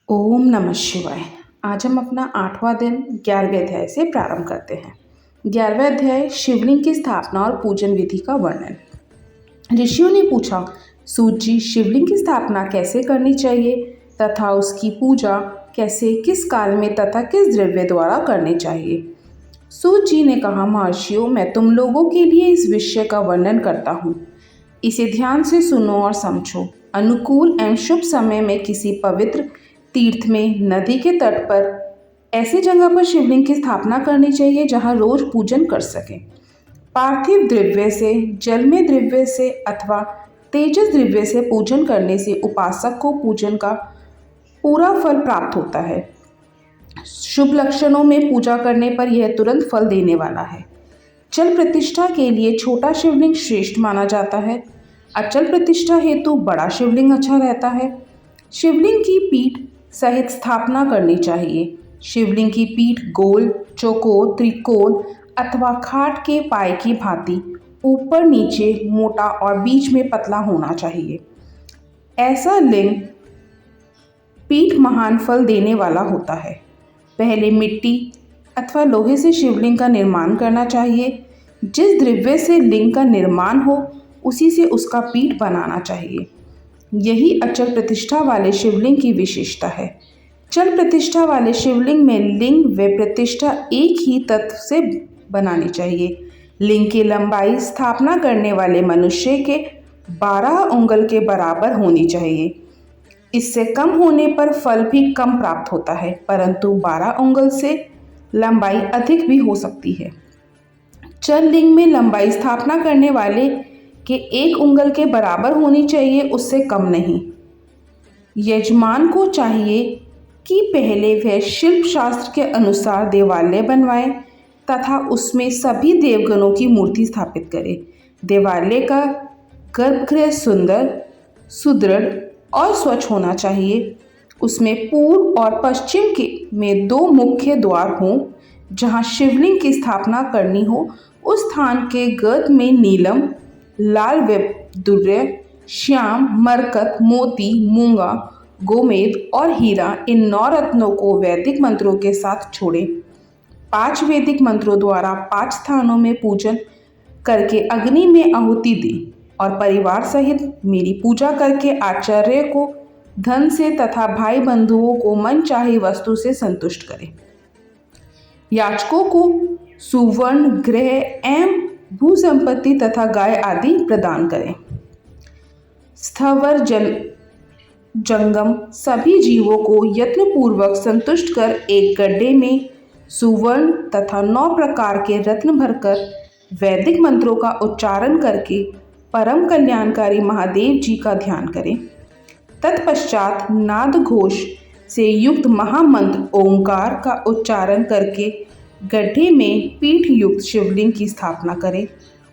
ओम नमः शिवाय। आज हम अपना 8वां दिन 11वें अध्याय से प्रारंभ करते हैं। 11वां अध्याय शिवलिंग की स्थापना और पूजन विधि का वर्णन। ऋषियों ने पूछा, सूत जी, शिवलिंग की स्थापना कैसे करनी चाहिए तथा उसकी पूजा कैसे, किस काल में तथा किस द्रव्य द्वारा करनी चाहिए। सूत जी ने कहा, महर्षियों, मैं तुम लोगों के लिए इस विषय का वर्णन करता हूँ। इसे ध्यान से सुनो और समझो। अनुकूल एवं शुभ समय में किसी पवित्र तीर्थ में, नदी के तट पर, ऐसी जगह पर शिवलिंग की स्थापना करनी चाहिए जहां रोज पूजन कर सकें। पार्थिव द्रव्य से, जलमय द्रव्य से अथवा तेजस द्रव्य से पूजन करने से उपासक को पूजन का पूरा फल प्राप्त होता है। शुभ लक्षणों में पूजा करने पर यह तुरंत फल देने वाला है। चल प्रतिष्ठा के लिए छोटा शिवलिंग श्रेष्ठ माना जाता है। अचल प्रतिष्ठा हेतु बड़ा शिवलिंग अच्छा रहता है। शिवलिंग की पीठ सहित स्थापना करनी चाहिए। शिवलिंग की पीठ गोल, चौकोर, त्रिकोण अथवा खाट के पाए की भांति ऊपर नीचे मोटा और बीच में पतला होना चाहिए। ऐसा लिंग पीठ महान फल देने वाला होता है। पहले मिट्टी अथवा लोहे से शिवलिंग का निर्माण करना चाहिए। जिस द्रव्य से लिंग का निर्माण हो उसी से उसका पीठ बनाना चाहिए। यही अचल प्रतिष्ठा वाले शिवलिंग की विशेषता है। चल प्रतिष्ठा वाले शिवलिंग में लिंग व प्रतिष्ठा एक ही तत्व से बनानी चाहिए। लिंग की लंबाई स्थापना करने वाले मनुष्य के 12 उंगल के बराबर होनी चाहिए। इससे कम होने पर फल भी कम प्राप्त होता है, परंतु 12 उंगल से लंबाई अधिक भी हो सकती है। चल लिंग में लंबाई स्थापना करने वाले के 1 उंगल के बराबर होनी चाहिए, उससे कम नहीं। यजमान को चाहिए कि पहले वह शिल्प शास्त्र के अनुसार देवालय बनवाए तथा उसमें सभी देवगणों की मूर्ति स्थापित करे। देवालय का गर्भगृह सुंदर, सुदृढ़ और स्वच्छ होना चाहिए। उसमें पूर्व और पश्चिम के में 2 मुख्य द्वार हों। जहाँ शिवलिंग की स्थापना करनी हो उस स्थान के गर्भ में नीलम, लाल वैडूर्य, श्याम, मरकत, मोती, मूंगा, गोमेद और हीरा, इन 9 रत्नों को वैदिक मंत्रों के साथ छोड़े। 5 वैदिक मंत्रों द्वारा 5 स्थानों में पूजन करके अग्नि में आहुति दी और परिवार सहित मेरी पूजा करके आचार्य को धन से तथा भाई बंधुओं को मन चाही वस्तु से संतुष्ट करें। याचकों को सुवर्ण, गृह एवं भू संपत्ति तथा गाय आदि प्रदान करें। स्थवर जंगम सभी जीवों को यत्नपूर्वक संतुष्ट कर एक गड्ढे में सुवर्ण तथा 9 प्रकार के रत्न भरकर वैदिक मंत्रों का उच्चारण करके परम कल्याणकारी महादेव जी का ध्यान करें। तत्पश्चात नाद घोष से युक्त महामंत्र ओंकार का उच्चारण करके गड्ढे में पीठ युक्त शिवलिंग की स्थापना करें।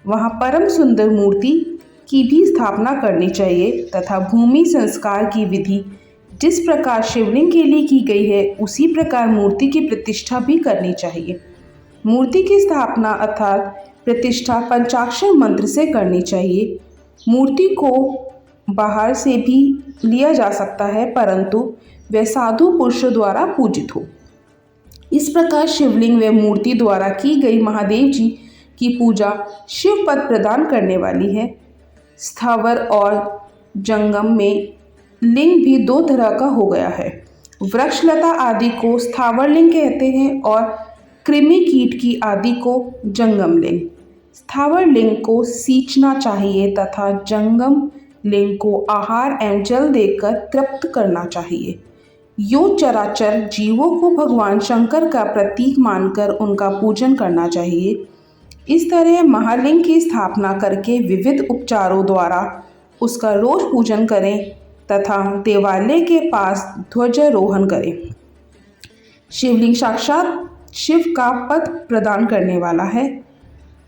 वहाँ परम सुंदर मूर्ति की भी स्थापना करनी चाहिए तथा भूमि संस्कार की विधि जिस प्रकार शिवलिंग के लिए की गई है उसी प्रकार मूर्ति की प्रतिष्ठा भी करनी चाहिए। मूर्ति की स्थापना अर्थात प्रतिष्ठा पंचाक्षर मंत्र से करनी चाहिए। मूर्ति को बाहर से भी लिया जा सकता है, परंतु वह साधु पुरुषों द्वारा पूजित हो। इस प्रकार शिवलिंग व मूर्ति द्वारा की गई महादेव जी की पूजा शिव पद प्रदान करने वाली है। स्थावर और जंगम में लिंग भी 2 तरह का हो गया है। वृक्षलता आदि को स्थावर लिंग कहते हैं और कृमि कीट की आदि को जंगम लिंग। स्थावर लिंग को सींचना चाहिए तथा जंगम लिंग को आहार एवं जल देकर तृप्त करना चाहिए। यो चराचर जीवों को भगवान शंकर का प्रतीक मानकर उनका पूजन करना चाहिए। इस तरह महालिंग की स्थापना करके विविध उपचारों द्वारा उसका रोज पूजन करें तथा देवालय के पास ध्वजारोहण करें। शिवलिंग साक्षात शिव का पद प्रदान करने वाला है।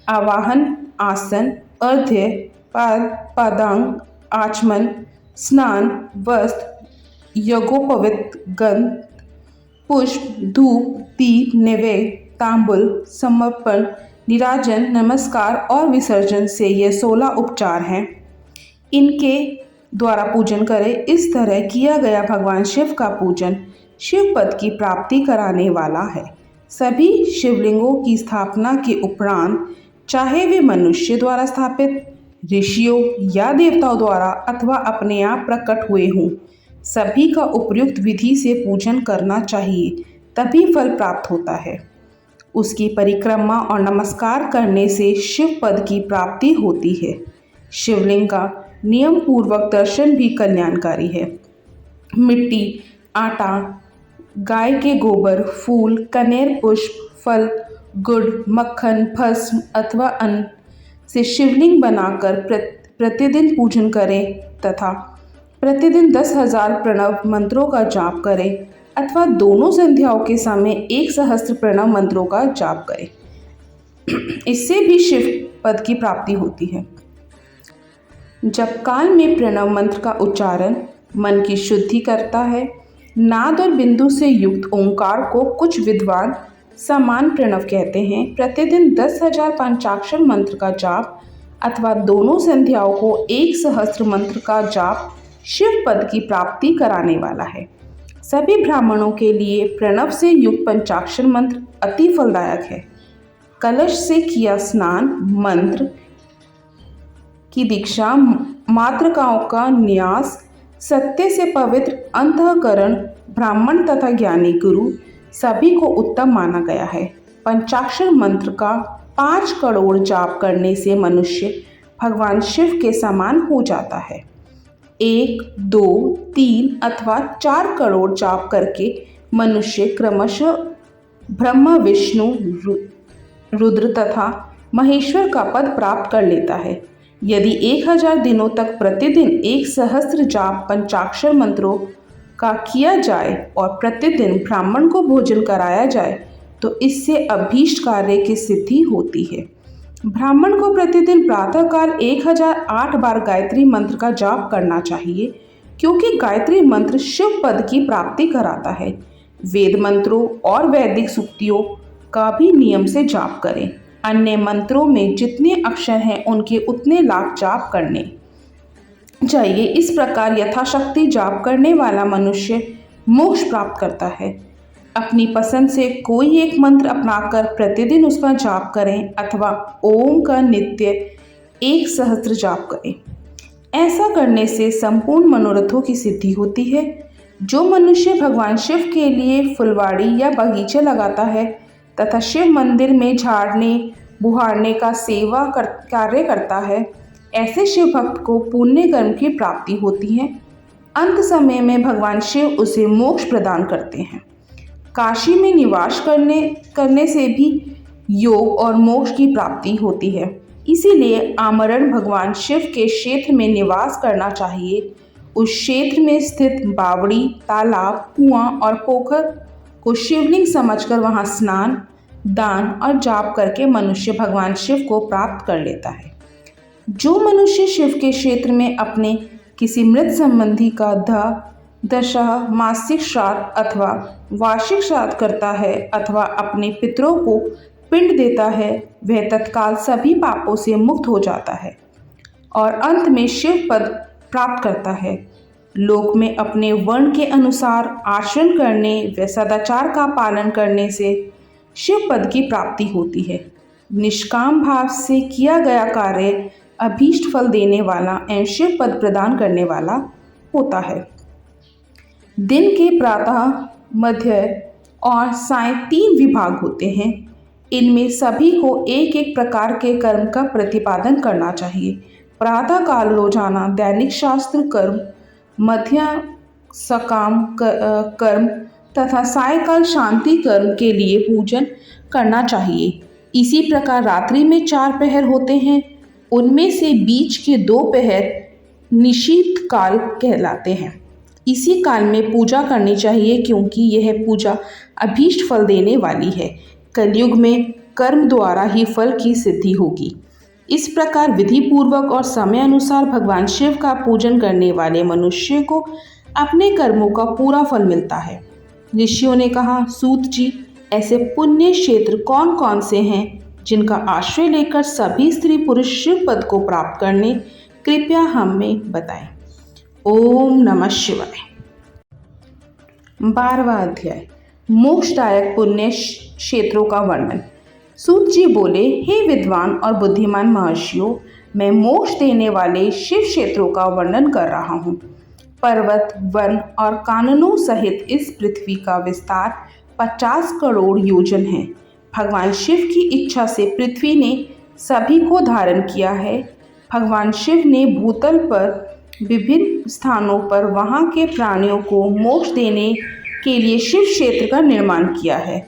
आवाहन, आसन, अर्घ्य, पादांग, आचमन, स्नान, वस्त्र, यज्ञोपवीत, गंध, पुष्प, धूप, दीप, नैवेद्य, तांबुल, समर्पण, निराजन, नमस्कार और विसर्जन से ये 16 उपचार हैं। इनके द्वारा पूजन करे। इस तरह किया गया भगवान शिव का पूजन शिव पद की प्राप्ति कराने वाला है। सभी शिवलिंगों की स्थापना के उपरांत, चाहे वे मनुष्य द्वारा स्थापित, ऋषियों या देवताओं द्वारा अथवा अपने आप प्रकट हुए हों, सभी का उपयुक्त विधि से पूजन करना चाहिए, तभी फल प्राप्त होता है। उसकी परिक्रमा और नमस्कार करने से शिव पद की प्राप्ति होती है। शिवलिंग का नियम पूर्वक दर्शन भी कल्याणकारी है। मिट्टी, आटा, गाय के गोबर, फूल, कनेर पुष्प, फल, गुड़, मक्खन, भस्म अथवा अन्न से शिवलिंग बनाकर प्रतिदिन पूजन करें तथा प्रतिदिन 10,000 प्रणव मंत्रों का जाप करें अथवा दोनों संध्याओं के समय 1 सहस्त्र प्रणव मंत्रों का जाप करें। इससे भी शिव पद की प्राप्ति होती है। जप काल में प्रणव मंत्र का उच्चारण मन की शुद्धि करता है। नाद और बिंदु से युक्त ओंकार को कुछ विद्वान समान प्रणव कहते हैं। प्रतिदिन 10,000 पंचाक्षर मंत्र का जाप अथवा दोनों संध्याओं को 1 सहस्त्र मंत्र का जाप शिव पद की प्राप्ति कराने वाला है। सभी ब्राह्मणों के लिए प्रणव से युक्त पंचाक्षर मंत्र अति फलदायक है। कलश से किया स्नान, मंत्र की दीक्षा, मातृकाओं का न्यास, सत्य से पवित्र अंतःकरण, ब्राह्मण तथा ज्ञानी गुरु सभी को उत्तम माना गया है। पंचाक्षर मंत्र का 5 करोड़ जाप करने से मनुष्य भगवान शिव के समान हो जाता है। 1, 2, 3 अथवा 4 करोड़ जाप करके मनुष्य क्रमशः ब्रह्मा, विष्णु, रुद्र तथा महेश्वर का पद प्राप्त कर लेता है। यदि 1000 दिनों तक प्रतिदिन 1 सहस्त्र जाप पंचाक्षर मंत्रों का किया जाए और प्रतिदिन ब्राह्मण को भोजन कराया जाए तो इससे अभीष्ट कार्य की सिद्धि होती है। ब्राह्मण को प्रतिदिन प्रातःकाल 1008 बार गायत्री मंत्र का जाप करना चाहिए, क्योंकि गायत्री मंत्र शिव पद की प्राप्ति कराता है। वेद मंत्रों और वैदिक सूक्तियों का भी नियम से जाप करें। अन्य मंत्रों में जितने अक्षर हैं उनके उतने लाख जाप करने चाहिए। इस प्रकार यथाशक्ति जाप करने वाला मनुष्य मोक्ष प्राप्त करता है। अपनी पसंद से कोई एक मंत्र अपनाकर प्रतिदिन उसका जाप करें अथवा ओम का नित्य 1 सहस्त्र जाप करें। ऐसा करने से संपूर्ण मनोरथों की सिद्धि होती है। जो मनुष्य भगवान शिव के लिए फुलवाड़ी या बगीचे लगाता है तथा शिव मंदिर में झाड़ने बुहारने का सेवा कार्य करता है, ऐसे शिव भक्त को पुण्य कर्म की प्राप्ति होती है। अंत समय में भगवान शिव उसे मोक्ष प्रदान करते हैं। काशी में निवास करने से भी योग और मोक्ष की प्राप्ति होती है। इसीलिए आमरण भगवान शिव के क्षेत्र में निवास करना चाहिए। उस क्षेत्र में स्थित बावड़ी, तालाब, कुआं और पोखर को शिवलिंग समझकर वहां स्नान, दान और जाप करके मनुष्य भगवान शिव को प्राप्त कर लेता है। जो मनुष्य शिव के क्षेत्र में अपने किसी मृत संबंधी का दशा, मासिक श्राद्ध अथवा वार्षिक श्राद्ध करता है अथवा अपने पितरों को पिंड देता है, वह तत्काल सभी पापों से मुक्त हो जाता है और अंत में शिव पद प्राप्त करता है। लोक में अपने वर्ण के अनुसार आचरण करने व सदाचार का पालन करने से शिव पद की प्राप्ति होती है। निष्काम भाव से किया गया कार्य अभीष्ट फल देने वाला एवं शिव पद प्रदान करने वाला होता है। दिन के प्रातः, मध्य और साय 3 विभाग होते हैं। इनमें सभी को एक एक प्रकार के कर्म का प्रतिपादन करना चाहिए। प्रातः काल रोजाना दैनिक शास्त्र कर्म, मध्य सकाम कर्म तथा सायकाल शांति कर्म के लिए पूजन करना चाहिए। इसी प्रकार रात्रि में 4 पहर होते हैं। उनमें से बीच के 2 पहर निशीथ काल कहलाते हैं। इसी काल में पूजा करनी चाहिए, क्योंकि यह पूजा अभीष्ट फल देने वाली है। कलयुग में कर्म द्वारा ही फल की सिद्धि होगी। इस प्रकार विधि पूर्वक और समय अनुसार भगवान शिव का पूजन करने वाले मनुष्य को अपने कर्मों का पूरा फल मिलता है। ऋषियों ने कहा, सूत जी, ऐसे पुण्य क्षेत्र कौन कौन से हैं जिनका आश्रय लेकर सभी स्त्री पुरुष शिव पद को प्राप्त करने, कृपया हमें बताएं। ओम नमः शिवाय। 12वां अध्याय, मोक्षदायक पुण्य क्षेत्रों का वर्णन। सूत जी बोले, हे विद्वान और बुद्धिमान महर्षियों, मैं मोक्ष देने वाले शिव क्षेत्रों का वर्णन कर रहा हूँ। पर्वत, वन और काननों सहित इस पृथ्वी का विस्तार 50 करोड़ योजन है। भगवान शिव की इच्छा से पृथ्वी ने सभी को धारण किया है। भगवान शिव ने भूतल पर विभिन्न स्थानों पर वहाँ के प्राणियों को मोक्ष देने के लिए शिव क्षेत्र का निर्माण किया है।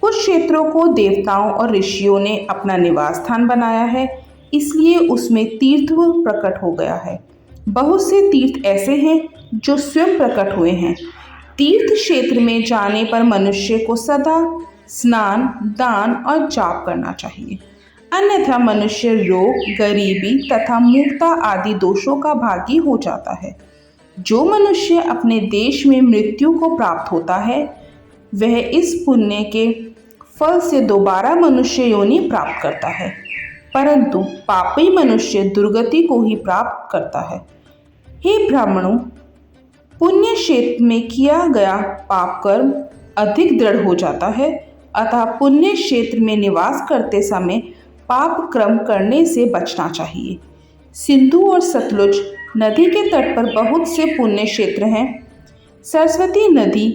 कुछ क्षेत्रों को देवताओं और ऋषियों ने अपना निवास स्थान बनाया है, इसलिए उसमें तीर्थ प्रकट हो गया है। बहुत से तीर्थ ऐसे हैं जो स्वयं प्रकट हुए हैं। तीर्थ क्षेत्र में जाने पर मनुष्य को सदा स्नान, दान और जाप करना चाहिए, अन्यथा मनुष्य रोग, गरीबी तथा मूर्खता आदि दोषों का भागी हो जाता है। जो मनुष्य अपने देश में मृत्यु को प्राप्त होता है, वह इस पुण्य के फल से दोबारा मनुष्य योनि प्राप्त करता है, परंतु पापी मनुष्य दुर्गति को ही प्राप्त करता है। हे ब्राह्मणों, पुण्य क्षेत्र में किया गया पाप कर्म अधिक दृढ़ हो जाता है, अतः पुण्य क्षेत्र में निवास करते समय पाप कर्म करने से बचना चाहिए। सिंधु और सतलुज नदी के तट पर बहुत से पुण्य क्षेत्र हैं। सरस्वती नदी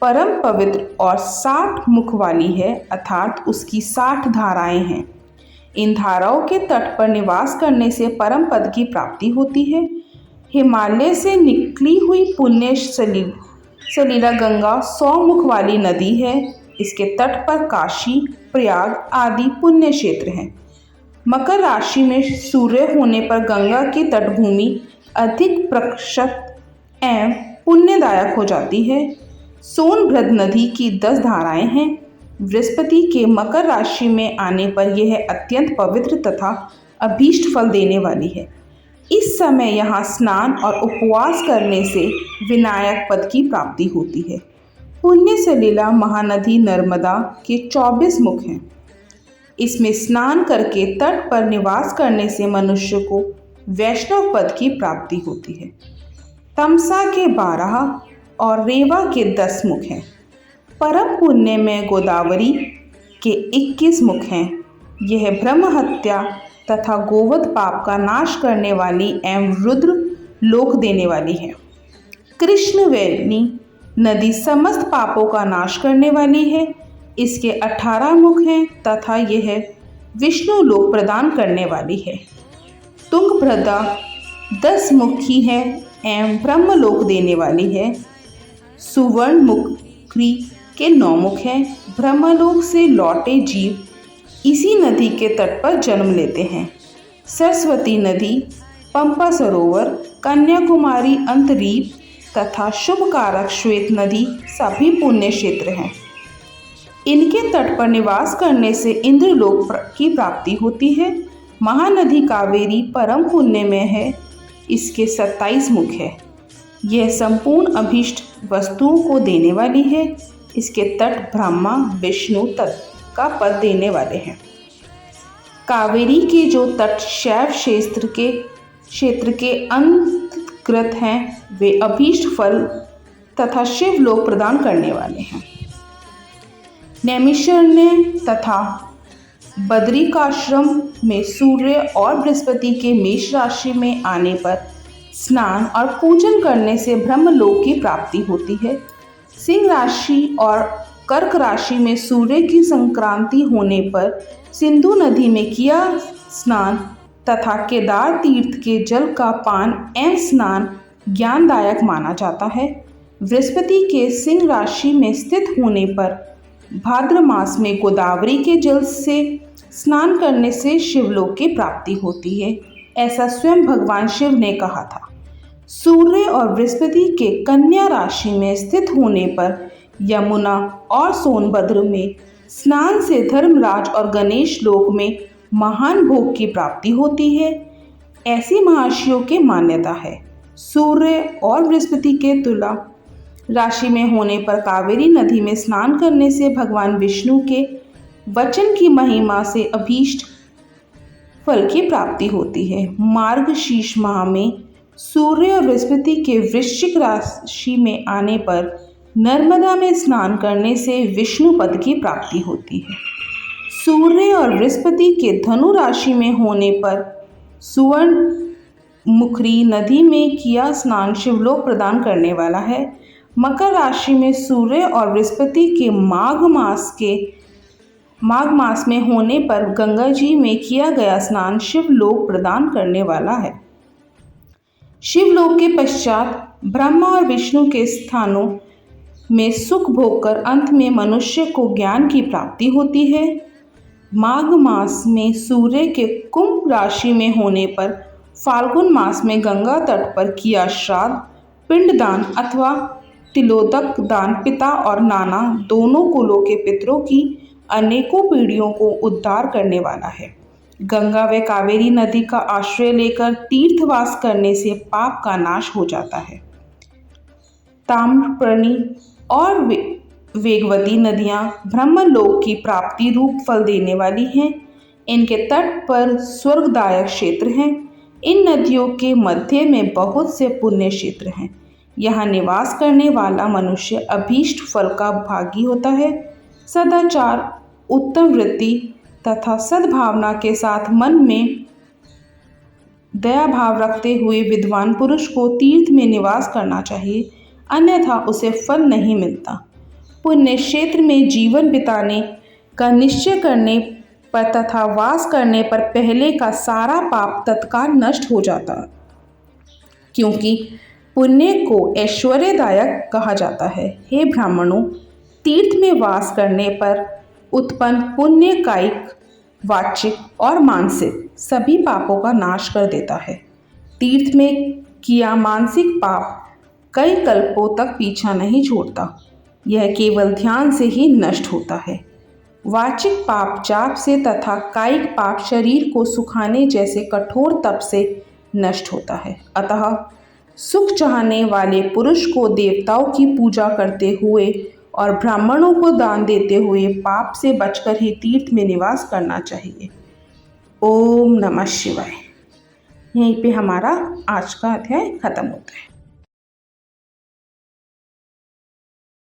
परम पवित्र और 60 मुख वाली है, अर्थात उसकी 60 धाराएं हैं। इन धाराओं के तट पर निवास करने से परम पद की प्राप्ति होती है। हिमालय से निकली हुई पुण्य सलीला गंगा 100 मुख वाली नदी है। इसके तट पर काशी, प्रयाग आदि पुण्य क्षेत्र हैं। मकर राशि में सूर्य होने पर गंगा की तटभूमि अधिक प्रक्षत एवं पुण्यदायक हो जाती है। सोनभद्र नदी की 10 धाराएं हैं। बृहस्पति के मकर राशि में आने पर यह अत्यंत पवित्र तथा अभीष्ट फल देने वाली है। इस समय यहाँ स्नान और उपवास करने से विनायक पद की प्राप्ति होती है। पुण्य सलीला महानदी नर्मदा के 24 मुख हैं। इसमें स्नान करके तट पर निवास करने से मनुष्य को वैष्णव पद की प्राप्ति होती है। तमसा के 12 और रेवा के 10 मुख हैं। परम पुण्य में गोदावरी के 21 मुख हैं। यह ब्रह्म हत्या तथा गोवध पाप का नाश करने वाली एवं रुद्र लोक देने वाली है। कृष्णवेणी नदी समस्त पापों का नाश करने वाली है। इसके 18 मुख हैं तथा यह विष्णु लोक प्रदान करने वाली है। तुंगभद्रा 10 मुखी है एवं ब्रह्मलोक देने वाली है। सुवर्ण मुखी के 9 मुख हैं। ब्रह्मलोक से लौटे जीव इसी नदी के तट पर जन्म लेते हैं। सरस्वती नदी, पंपा सरोवर, कन्याकुमारी अंतरीप तथा शुभ कारक श्वेत नदी सभी पुण्य क्षेत्र हैं। इनके तट पर निवास करने से इंद्रलोक की प्राप्ति होती है। महानदी कावेरी परम पुण्य में है। इसके 27 मुख है। यह संपूर्ण अभीष्ट वस्तुओं को देने वाली है। इसके तट ब्रह्मा विष्णु तत्व का पद देने वाले हैं। कावेरी के जो तट शैव क्षेत्र के अंतर्गत हैं, वे अभीष्ट फल तथा शिव लोक प्रदान करने वाले हैं। नैमिषारण्य तथा बद्रिकाश्रम में सूर्य और बृहस्पति के मेष राशि में आने पर स्नान और पूजन करने से ब्रह्मलोक की प्राप्ति होती है। सिंह राशि और कर्क राशि में सूर्य की संक्रांति होने पर सिंधु नदी में किया स्नान तथा केदार तीर्थ के जल का पान एवं स्नान ज्ञानदायक माना जाता है। बृहस्पति के सिंह राशि में स्थित होने पर भाद्र मास में गोदावरी के जल से स्नान करने से शिवलोक की प्राप्ति होती है, ऐसा स्वयं भगवान शिव ने कहा था। सूर्य और बृहस्पति के कन्या राशि में स्थित होने पर यमुना और सोनभद्र में स्नान से धर्मराज और गणेश लोक में महान भोग की प्राप्ति होती है, ऐसी महर्षियों की मान्यता है। सूर्य और बृहस्पति के तुला राशि में होने पर कावेरी नदी में स्नान करने से भगवान विष्णु के वचन की महिमा से अभीष्ट फल की प्राप्ति होती है। मार्गशीर्ष माह में सूर्य और बृहस्पति के वृश्चिक राशि में आने पर नर्मदा में स्नान करने से विष्णु पद की प्राप्ति होती है। सूर्य और बृहस्पति के धनु राशि में होने पर सुवर्णमुखी नदी में किया स्नान शिवलोक प्रदान करने वाला है। मकर राशि में सूर्य और बृहस्पति के माघ मास में होने पर गंगा जी में किया गया स्नान शिवलोक प्रदान करने वाला है। शिवलोक के पश्चात ब्रह्मा और विष्णु के स्थानों में सुख भोगकर अंत में मनुष्य को ज्ञान की प्राप्ति होती है। माघ मास में सूर्य के कुंभ राशि में होने पर फाल्गुन मास में गंगा तट पर किया श्राद्ध, पिंडदान अथवा तिलोदक दान पिता और नाना दोनों कुलों के पितरों की अनेकों पीढ़ियों को उद्धार करने वाला है। गंगा व कावेरी नदी का आश्रय लेकर तीर्थवास करने से पाप का नाश हो जाता है। ताम्रपर्णी और वेगवती नदियाँ ब्रह्मलोक की प्राप्ति रूप फल देने वाली हैं। इनके तट पर स्वर्गदायक क्षेत्र हैं। इन नदियों के मध्य में बहुत से पुण्य क्षेत्र हैं। यहाँ निवास करने वाला मनुष्य अभीष्ट फल का भागी होता है। सदाचार, उत्तम वृत्ति तथा सद्भावना के साथ मन में दया भाव रखते हुए विद्वान पुरुष को तीर्थ में निवास करना चाहिए, अन्यथा उसे फल नहीं मिलता। पुण्य क्षेत्र में जीवन बिताने का निश्चय करने पर तथा वास करने पर पहले का सारा पाप तत्काल नष्ट हो जाता, क्योंकि पुण्य को ऐश्वर्यदायक कहा जाता है। हे ब्राह्मणों, तीर्थ में वास करने पर उत्पन्न पुण्य कायिक, वाचिक और मानसिक सभी पापों का नाश कर देता है। तीर्थ में किया मानसिक पाप कई कल्पों तक पीछा नहीं छोड़ता, यह केवल ध्यान से ही नष्ट होता है। वाचिक पाप जाप से तथा कायिक पाप शरीर को सुखाने जैसे कठोर तप से नष्ट होता है। अतः सुख चाहने वाले पुरुष को देवताओं की पूजा करते हुए और ब्राह्मणों को दान देते हुए पाप से बचकर ही तीर्थ में निवास करना चाहिए। ओम नमः शिवाय। यहीं पे हमारा आज का अध्याय खत्म होता है।